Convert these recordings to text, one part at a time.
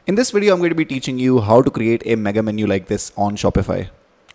In this video, I'm going to be teaching you how to create a mega menu like this on Shopify.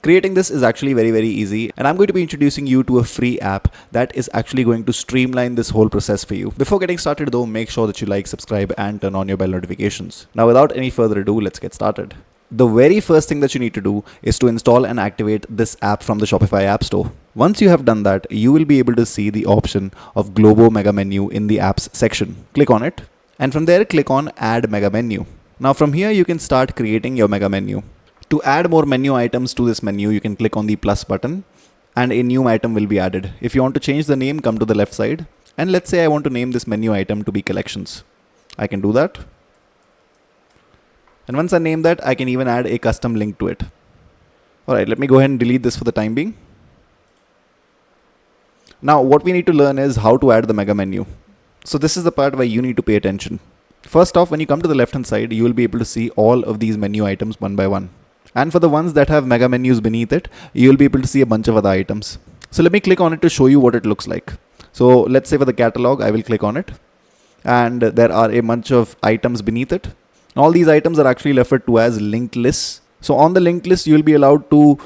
Creating this is actually very easy, and I'm going to be introducing you to a free app that is actually going to streamline this whole process for you. Before getting started though, make sure that you like, subscribe and turn on your bell notifications. Now without any further ado, let's get started. The very first thing that you need to do is to install and activate this app from the Shopify App Store. Once you have done that, you will be able to see the option of Globo Mega Menu in the apps section. Click on it, and from there click on Add Mega Menu. Now from here you can start creating your mega menu. To add more menu items to this menu, you can click on the plus button and a new item will be added. If you want to change the name, come to the left side, and let's say I want to name this menu item to be collections. I can do that. And once I name that, I can even add a custom link to it. Alright, let me go ahead and delete this for the time being. Now what we need to learn is how to add the mega menu. So this is the part where you need to pay attention. First off, when you come to the left hand side, you will be able to see all of these menu items one by one. And for the ones that have mega menus beneath it, you will be able to see a bunch of other items. So let me click on it to show you what it looks like. So let's say for the catalog, I will click on it. And there are a bunch of items beneath it. All these items are actually referred to as linked lists. So on the linked list, you will be allowed to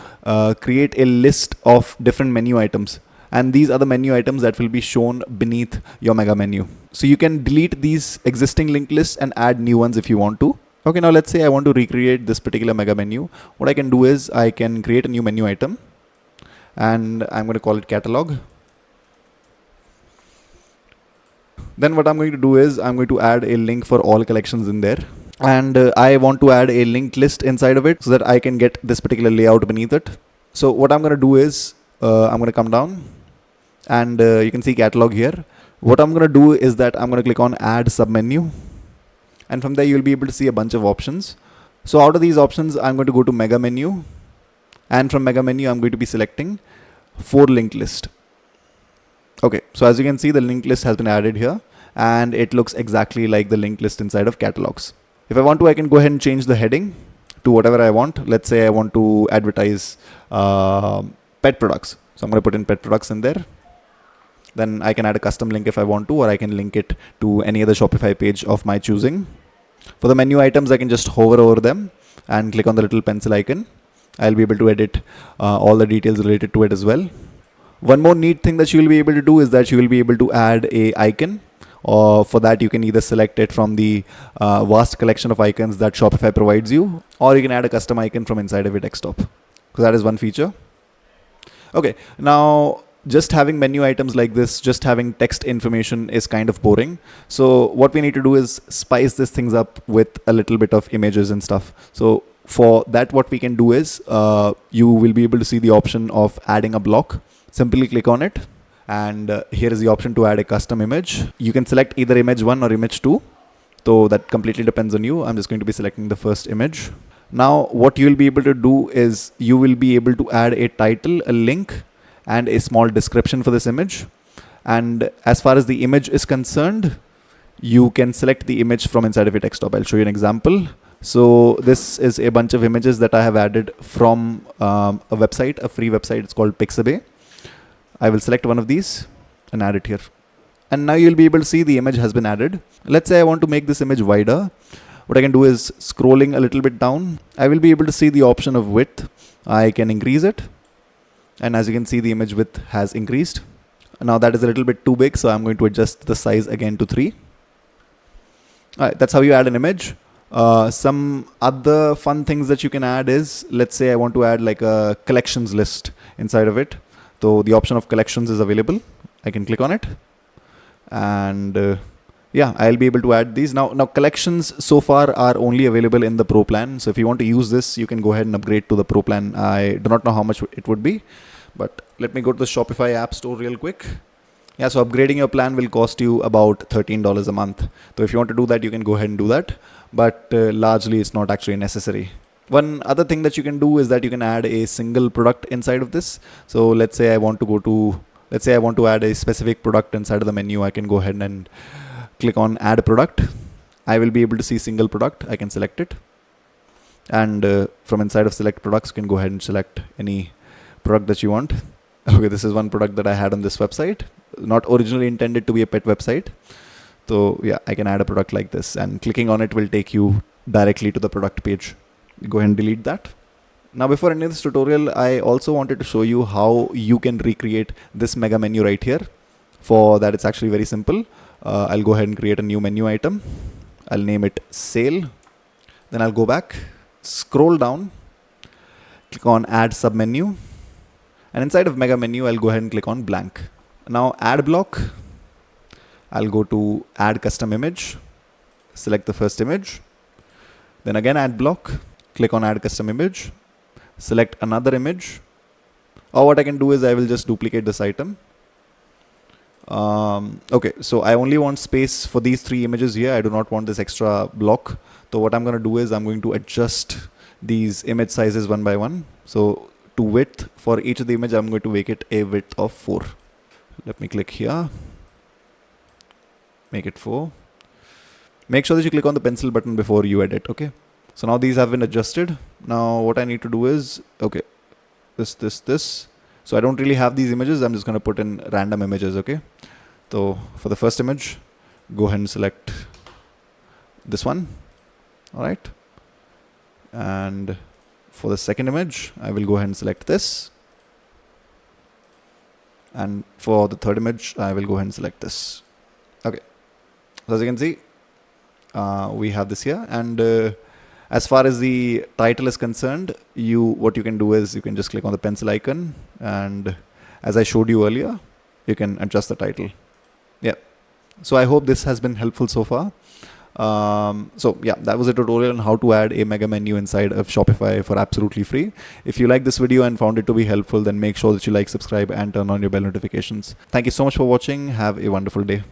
create a list of different menu items. And these are the menu items that will be shown beneath your mega menu. So you can delete these existing linked lists and add new ones if you want to. Okay, now let's say I want to recreate this particular mega menu. What I can do is I can create a new menu item and I'm going to call it catalog. Then what I'm going to do is I'm going to add a link for all collections in there. And I want to add a linked list inside of it so that I can get this particular layout beneath it. So what I'm going to do is I'm going to come down and you can see catalog here. What I'm going to do is that I'm going to click on add submenu, and from there you'll be able to see a bunch of options. So out of these options, I'm going to go to mega menu, and from mega menu I'm going to be selecting for linked list. Okay, so as you can see, the linked list has been added here and it looks exactly like the linked list inside of catalogs. If I want to, I can go ahead and change the heading to whatever I want. Let's say I want to advertise pet products. So I'm going to put in pet products in there. Then I can add a custom link if I want to, or I can link it to any other Shopify page of my choosing. For the menu items, I can just hover over them and click on the little pencil icon. I'll be able to edit all the details related to it as well. One more neat thing that you will be able to do is that you will be able to add a icon. Or for that, you can either select it from the vast collection of icons that Shopify provides you, or you can add a custom icon from inside of your desktop. So that is one feature. Okay, now just having menu items like this, just having text information is kind of boring. So what we need to do is spice these things up with a little bit of images and stuff. So for that, what we can do is you will be able to see the option of adding a block. Simply click on it. And here is the option to add a custom image. You can select either image 1 or image 2. So that completely depends on you. I'm just going to be selecting the first image. Now what you'll be able to do is you will be able to add a title, a link, and a small description for this image. And as far as the image is concerned, you can select the image from inside of your desktop. I'll show you an example. So this is a bunch of images that I have added from a website, a free website. It's called Pixabay. I will select one of these and add it here. And now you'll be able to see the image has been added. Let's say I want to make this image wider. What I can do is scrolling a little bit down, I will be able to see the option of width. I can increase it. And as you can see, the image width has increased. Now that is a little bit too big, so I'm going to adjust the size again to 3. All right, that's how you add an image. Some other fun things that you can add is, let's say I want to add like a collections list inside of it. So the option of collections is available. I can click on it. And yeah, I'll be able to add these. Now collections so far are only available in the Pro plan. So if you want to use this, you can go ahead and upgrade to the Pro plan. I do not know how much it would be, but let me go to the Shopify App Store real quick. Yeah, so upgrading your plan will cost you about $13 a month. So if you want to do that, you can go ahead and do that. But largely it's not actually necessary. One other thing that you can do is that you can add a single product inside of this. So let's say I want to add a specific product inside of the menu. I can go ahead and click on add a product. I will be able to see single product. I can select it. And from inside of select products, you can go ahead and select any product that you want. Okay, this is one product that I had on this website. Not originally intended to be a pet website. So yeah, I can add a product like this, and clicking on it will take you directly to the product page. Go ahead and delete that. Now before ending this tutorial, I also wanted to show you how you can recreate this mega menu right here. For that, it's actually very simple. I'll go ahead and create a new menu item. I'll name it sale. Then I'll go back, scroll down, click on add submenu. And inside of mega menu, I'll go ahead and click on blank. Now add block. I'll go to add custom image, select the first image. Then again add block, click on add custom image, select another image. Or what I can do is I will just duplicate this item. Okay, so I only want space for these 3 images here. I do not want this extra block. So what I'm going to do is I'm going to adjust these image sizes one by one. So to width for each of the image, I'm going to make it a width of 4. Let me click here. Make it 4. Make sure that you click on the pencil button before you edit. Okay. So now these have been adjusted. Now what I need to do is, okay, this. So I don't really have these images. I'm just going to put in random images. Okay. So for the first image, go ahead and select this one. All right. And for the second image, I will go ahead and select this. And for the third image, I will go ahead and select this. Okay. So as you can see, we have this here. And as far as the title is concerned, what you can do is you can just click on the pencil icon. And as I showed you earlier, you can adjust the title. Yeah. So I hope this has been helpful so far. So yeah, that was a tutorial on how to add a mega menu inside of Shopify for absolutely free. If you like this video and found it to be helpful, then make sure that you like, subscribe, and turn on your bell notifications. Thank you so much for watching. Have a wonderful day.